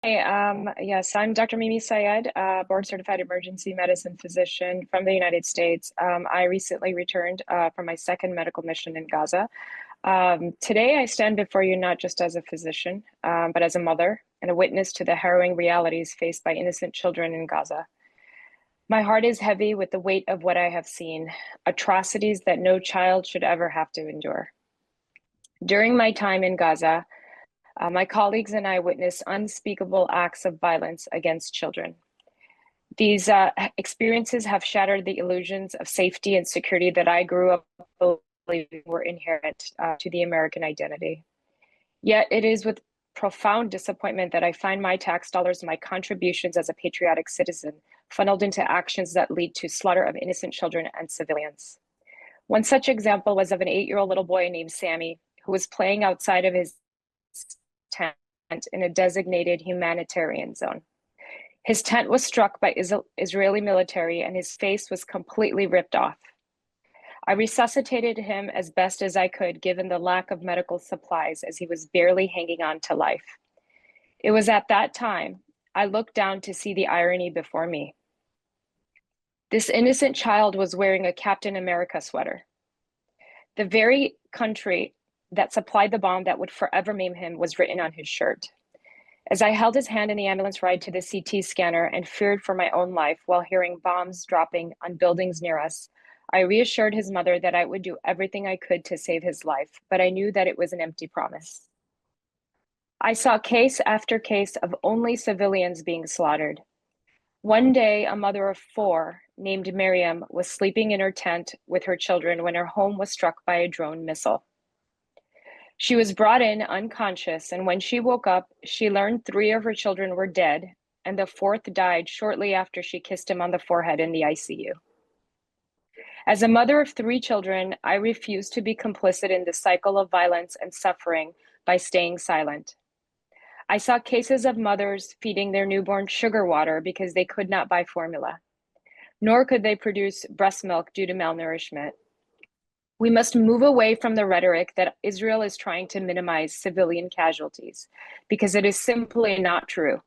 Yes, I'm Dr. Mimi Syed, board certified emergency medicine physician from the United States. I recently returned from my second medical mission in Gaza. Today, I stand before you not just as a physician, but as a mother and a witness to the harrowing realities faced by innocent children in Gaza. My heart is heavy with the weight of what I have seen, atrocities that no child should ever have to endure. During my time in Gaza, my colleagues and I witnessed unspeakable acts of violence against children. These experiences have shattered the illusions of safety and security that I grew up believing were inherent to the American identity. Yet it is with profound disappointment that I find my tax dollars and my contributions as a patriotic citizen funneled into actions that lead to slaughter of innocent children and civilians. One such example was of an 8-year-old little boy named Sammy, who was playing outside of his tent in a designated humanitarian zone. His tent was struck by Israeli military and his face was completely ripped off. I resuscitated him as best as I could given the lack of medical supplies as he was barely hanging on to life. It was at that time I looked down to see the irony before me. This innocent child was wearing a Captain America sweater. The very country that supplied the bomb that would forever maim him was written on his shirt. As I held his hand in the ambulance ride to the CT scanner and feared for my own life while hearing bombs dropping on buildings near us, I reassured his mother that I would do everything I could to save his life, but I knew that it was an empty promise. I saw case after case of only civilians being slaughtered. One day, a mother of 4 named Miriam was sleeping in her tent with her children when her home was struck by a drone missile. She was brought in unconscious, and when she woke up, she learned 3 of her children were dead, and the 4th died shortly after she kissed him on the forehead in the ICU. As a mother of 3 children, I refuse to be complicit in the cycle of violence and suffering by staying silent. I saw cases of mothers feeding their newborn sugar water because they could not buy formula, nor could they produce breast milk due to malnourishment. We must move away from the rhetoric that Israel is trying to minimize civilian casualties, because it is simply not true.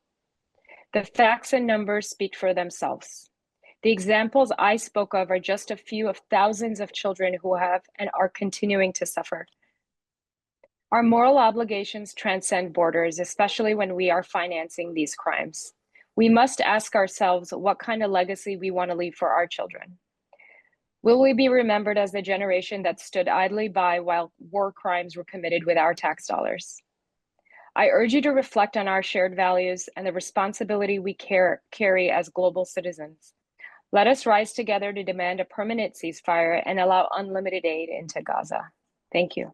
The facts and numbers speak for themselves. The examples I spoke of are just a few of thousands of children who have and are continuing to suffer. Our moral obligations transcend borders, especially when we are financing these crimes. We must ask ourselves what kind of legacy we want to leave for our children. Will we be remembered as the generation that stood idly by while war crimes were committed with our tax dollars? I urge you to reflect on our shared values and the responsibility we carry as global citizens. Let us rise together to demand a permanent ceasefire and allow unlimited aid into Gaza. Thank you.